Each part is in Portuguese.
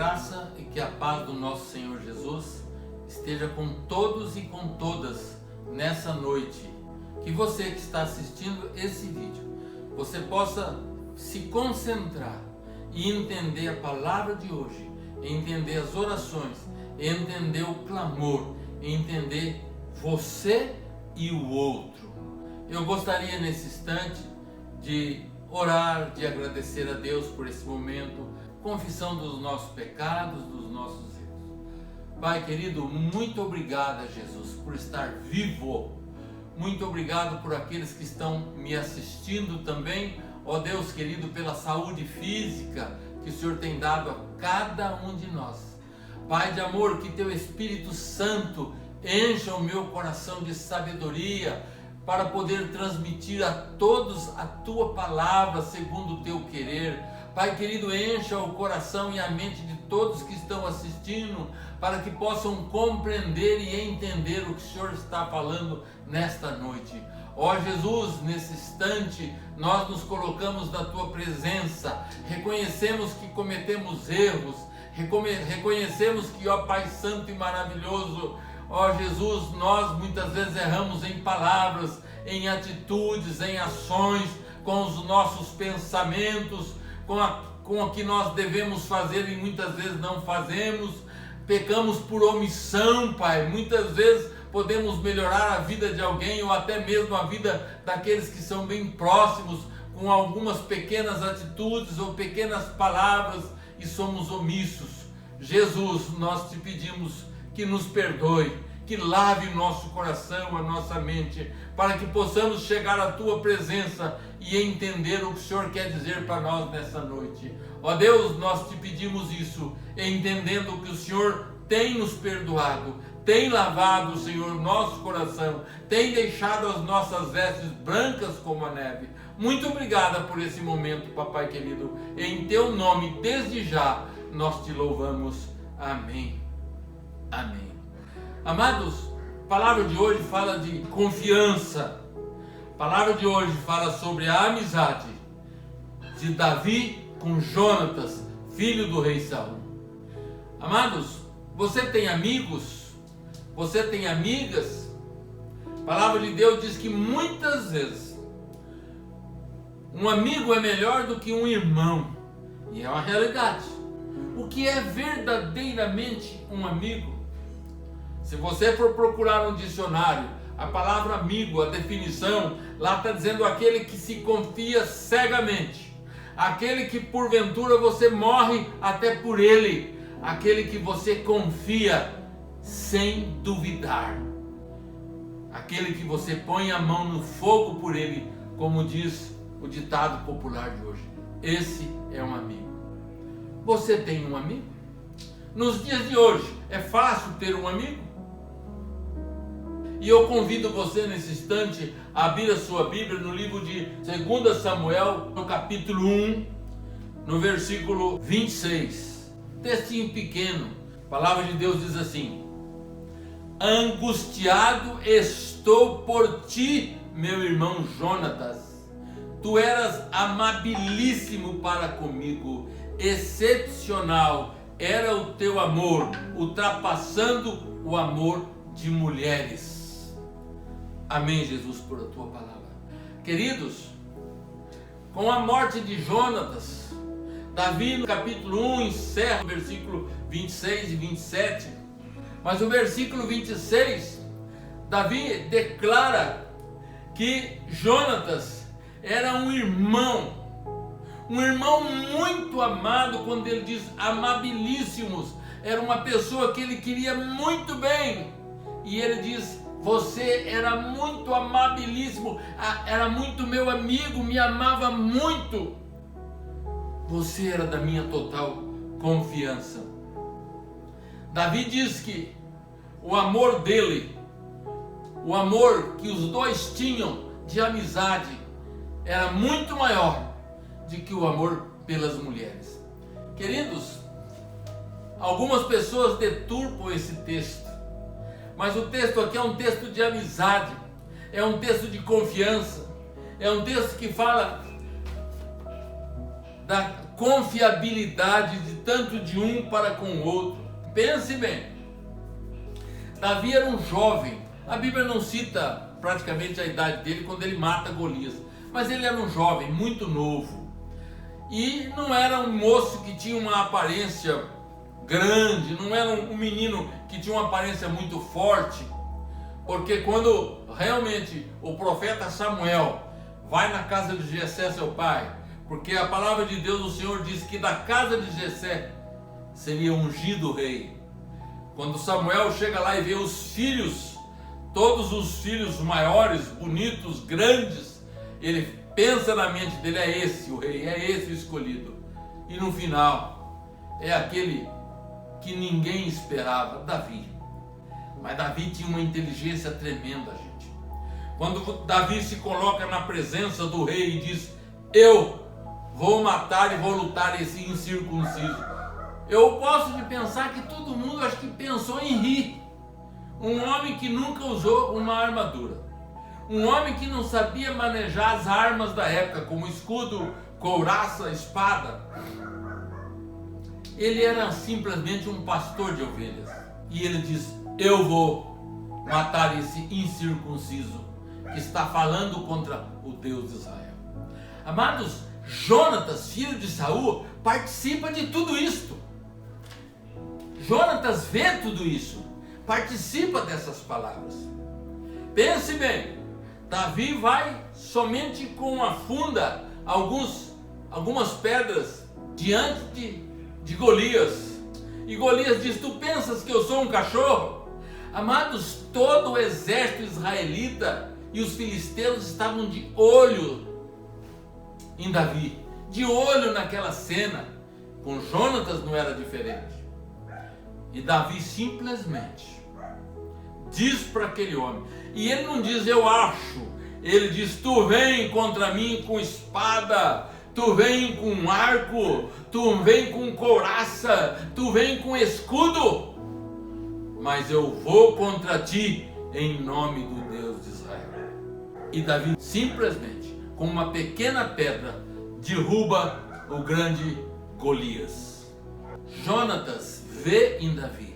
graça e que a paz do nosso Senhor Jesus esteja com todos e com todas nessa noite. Que você que está assistindo esse vídeo, você possa se concentrar e entender a palavra de hoje, entender as orações, entender o clamor, entender você e o outro. Eu gostaria nesse instante de orar, de agradecer a Deus por esse momento, confissão dos nossos pecados, dos nossos erros. Pai querido, muito obrigado, Jesus, por estar vivo. Muito obrigado por aqueles que estão me assistindo também, ó Deus querido, pela saúde física que o Senhor tem dado a cada um de nós. Pai de amor, que teu Espírito Santo encha o meu coração de sabedoria para poder transmitir a todos a tua palavra segundo o teu querer. Pai querido, encha o coração e a mente de todos que estão assistindo para que possam compreender e entender o que o Senhor está falando nesta noite. Ó Jesus, nesse instante, nós nos colocamos na tua presença, reconhecemos que cometemos erros, reconhecemos que, ó Pai Santo e maravilhoso, ó Jesus, nós muitas vezes erramos em palavras, em atitudes, em ações, com os nossos pensamentos, com o que nós devemos fazer e muitas vezes não fazemos. Pecamos por omissão, Pai. Muitas vezes podemos melhorar a vida de alguém ou até mesmo a vida daqueles que são bem próximos com algumas pequenas atitudes ou pequenas palavras e somos omissos. Jesus, nós te pedimos que nos perdoe, que lave o nosso coração, a nossa mente, para que possamos chegar à tua presença e entender o que o Senhor quer dizer para nós nessa noite. Ó Deus, nós te pedimos isso, entendendo que o Senhor tem nos perdoado, tem lavado, Senhor, nosso coração, tem deixado as nossas vestes brancas como a neve. Muito obrigada por esse momento, papai querido. Em teu nome, desde já, nós te louvamos. Amém. Amém. Amados, a palavra de hoje fala de confiança. A palavra de hoje fala sobre a amizade de Davi com Jonatas, filho do rei Saul. Amados, você tem amigos? Você tem amigas? A palavra de Deus diz que muitas vezes um amigo é melhor do que um irmão. E é uma realidade. O que é verdadeiramente um amigo? Se você for procurar um dicionário, a palavra amigo, a definição, lá está dizendo aquele que se confia cegamente, aquele que porventura você morre até por ele, aquele que você confia sem duvidar, aquele que você põe a mão no fogo por ele, como diz o ditado popular de hoje. Esse é um amigo. Você tem um amigo? Nos dias de hoje, é fácil ter um amigo? E eu convido você nesse instante a abrir a sua Bíblia no livro de 2 Samuel, no capítulo 1, no versículo 26. Textinho pequeno, a palavra de Deus diz assim: angustiado estou por ti, meu irmão Jonatas. Tu eras amabilíssimo para comigo, excepcional era o teu amor, ultrapassando o amor de mulheres. Amém, Jesus, por a tua palavra. Queridos, com a morte de Jonatas, Davi no capítulo 1 encerra o versículo 26 e 27, mas o versículo 26, Davi declara que Jonatas era um irmão muito amado. Quando ele diz amabilíssimos, era uma pessoa que ele queria muito bem, e ele diz: você era muito amabilíssimo, era muito meu amigo, me amava muito. Você era da minha total confiança. Davi diz que o amor dele, o amor que os dois tinham de amizade, era muito maior do que o amor pelas mulheres. Queridos, algumas pessoas deturpam esse texto, mas o texto aqui é um texto de amizade, é um texto de confiança, é um texto que fala da confiabilidade de tanto de um para com o outro. Pense bem, Davi era um jovem, a Bíblia não cita praticamente a idade dele quando ele mata Golias, mas ele era um jovem muito novo, e não era um moço que tinha uma aparência grande, não era um menino que tinha uma aparência muito forte, porque quando realmente o profeta Samuel vai na casa de Jessé, seu pai, porque a palavra de Deus, o Senhor diz que da casa de Jessé seria ungido o rei. Quando Samuel chega lá e vê os filhos, todos os filhos maiores, bonitos, grandes, ele pensa na mente dele, é esse o rei, é esse o escolhido. E no final, é aquele que ninguém esperava, Davi. Mas Davi tinha uma inteligência tremenda, gente. Quando Davi se coloca na presença do rei e diz, eu vou matar e vou lutar esse incircunciso, eu posso de pensar que todo mundo acho que pensou em rir. Um homem que nunca usou uma armadura, um homem que não sabia manejar as armas da época, como escudo, couraça, espada. Ele era simplesmente um pastor de ovelhas. E ele diz, eu vou matar esse incircunciso que está falando contra o Deus de Israel. Amados, Jonatas, filho de Saul, participa de tudo isto. Jonatas vê tudo isso, participa dessas palavras. Pense bem, Davi vai somente com a funda, algumas pedras diante de Golias. E Golias diz, tu pensas que eu sou um cachorro? Amados, todo o exército israelita e os filisteus estavam de olho em Davi, de olho naquela cena. Com Jonatas não era diferente. E Davi simplesmente diz para aquele homem, e ele não diz eu acho, ele diz, tu vem contra mim com espada, tu vem com arco, tu vem com couraça, tu vem com escudo, mas eu vou contra ti em nome do Deus de Israel. E Davi simplesmente, com uma pequena pedra, derruba o grande Golias. Jonatas vê em Davi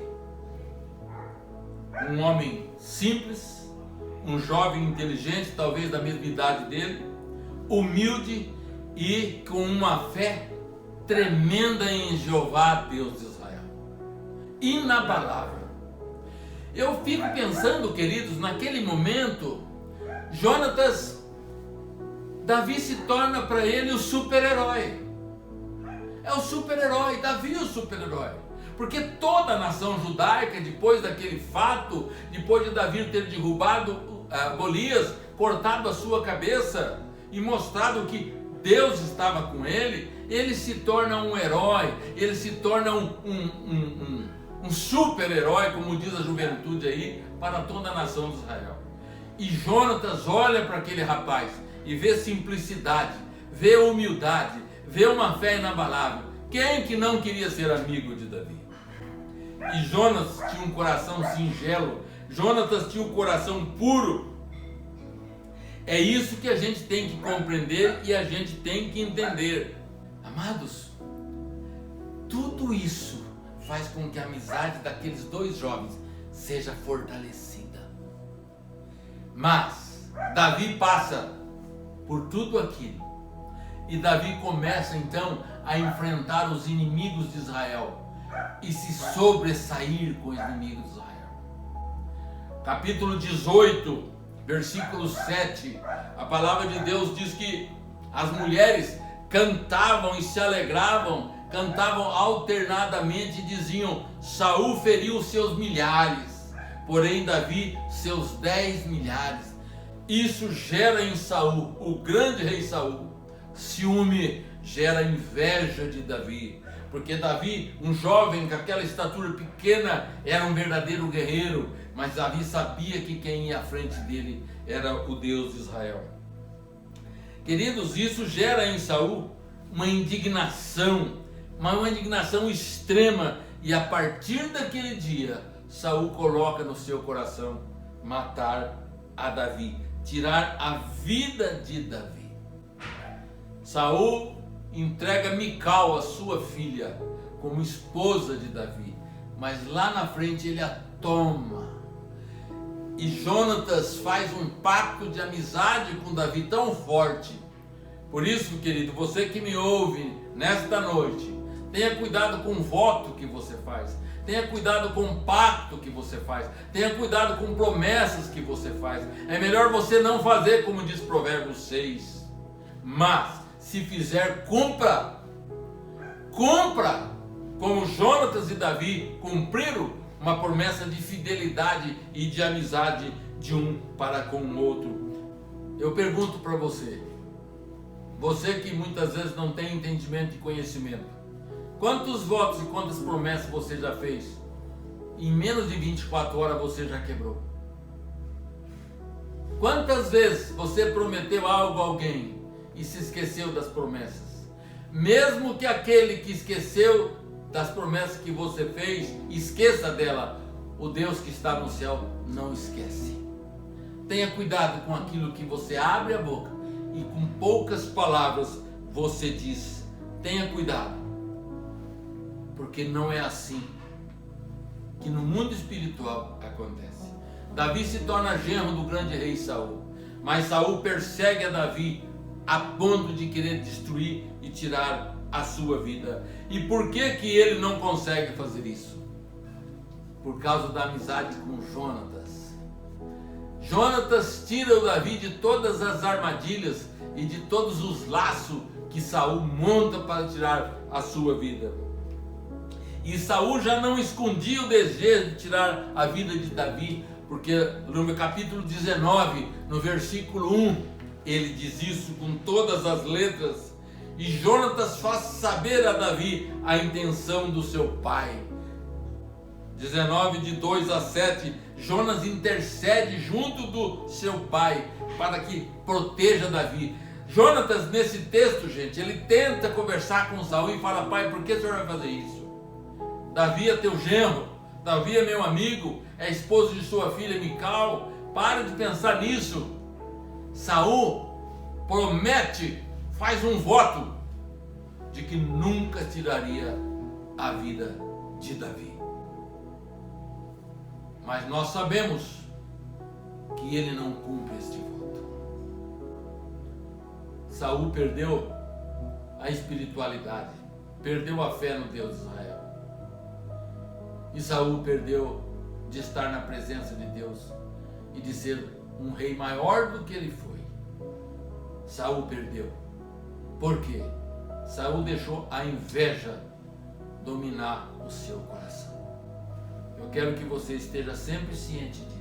um homem simples, um jovem inteligente, talvez da mesma idade dele, humilde e com uma fé tremenda em Jeová, Deus de Israel, inabalável. Eu fico pensando, queridos, naquele momento, Jonatas, Davi se torna para ele o super-herói. É o super-herói, Davi é o super-herói. Porque toda a nação judaica, depois daquele fato, depois de Davi ter derrubado Golias, cortado a sua cabeça e mostrado que Deus estava com ele, ele se torna um herói, ele se torna um super-herói, como diz a juventude aí, para toda a nação de Israel. E Jonatas olha para aquele rapaz e vê simplicidade, vê humildade, vê uma fé inabalável. Quem que não queria ser amigo de Davi? E Jonas tinha um coração singelo, Jonatas tinha um coração puro. É isso que a gente tem que compreender e a gente tem que entender. Amados, tudo isso faz com que a amizade daqueles dois jovens seja fortalecida. Mas Davi passa por tudo aquilo. E Davi começa então a enfrentar os inimigos de Israel e se sobressair com os inimigos de Israel. Capítulo 18, versículo 7, a palavra de Deus diz que as mulheres cantavam e se alegravam, cantavam alternadamente e diziam, Saul feriu seus milhares, porém Davi seus 10 milhares. Isso gera em Saul, o grande rei Saul, ciúme, gera inveja de Davi, porque Davi, um jovem com aquela estatura pequena, era um verdadeiro guerreiro, mas Davi sabia que quem ia à frente dele era o Deus de Israel. Queridos, isso gera em Saul uma indignação extrema, e a partir daquele dia, Saul coloca no seu coração matar a Davi, tirar a vida de Davi. Saul entrega Mical, a sua filha, como esposa de Davi. Mas lá na frente ele a toma. E Jonatas faz um pacto de amizade com Davi tão forte. Por isso, querido, você que me ouve nesta noite, tenha cuidado com o voto que você faz. Tenha cuidado com o pacto que você faz. Tenha cuidado com promessas que você faz. É melhor você não fazer como diz Provérbios 6. Mas, se fizer, cumpra. Cumpra. Como Jonatas e Davi cumpriram uma promessa de fidelidade e de amizade de um para com o outro. Eu pergunto para você, você que muitas vezes não tem entendimento e conhecimento, quantos votos e quantas promessas você já fez? Em menos de 24 horas você já quebrou. Quantas vezes você prometeu algo a alguém e se esqueceu das promessas? Mesmo que aquele que esqueceu das promessas que você fez, esqueça dela, o Deus que está no céu não esquece. Tenha cuidado com aquilo que você abre a boca e com poucas palavras você diz. Tenha cuidado, porque não é assim que no mundo espiritual acontece. Davi se torna genro do grande rei Saul, mas Saul persegue a Davi a ponto de querer destruir e tirar a sua vida. E por que ele não consegue fazer isso? Por causa da amizade com Jonatas. Jonatas tira o Davi de todas as armadilhas e de todos os laços que Saul monta para tirar a sua vida. E Saul já não escondia o desejo de tirar a vida de Davi, porque no capítulo 19, no versículo 1, ele diz isso com todas as letras. E Jonatas faz saber a Davi a intenção do seu pai. 19, de 2 a 7, Jonas intercede junto do seu pai para que proteja Davi. Jonatas, nesse texto, gente, ele tenta conversar com Saul e fala: pai, por que o senhor vai fazer isso? Davi é teu genro, Davi é meu amigo, é esposo de sua filha Mical, para de pensar nisso. Saul promete, faz um voto de que nunca tiraria a vida de Davi. Mas nós sabemos que ele não cumpre este voto. Saul perdeu a espiritualidade, perdeu a fé no Deus de Israel. E Saul perdeu de estar na presença de Deus e de ser um rei maior do que ele foi. Saul perdeu. Por quê? Saul deixou a inveja dominar o seu coração. Eu quero que você esteja sempre ciente disso.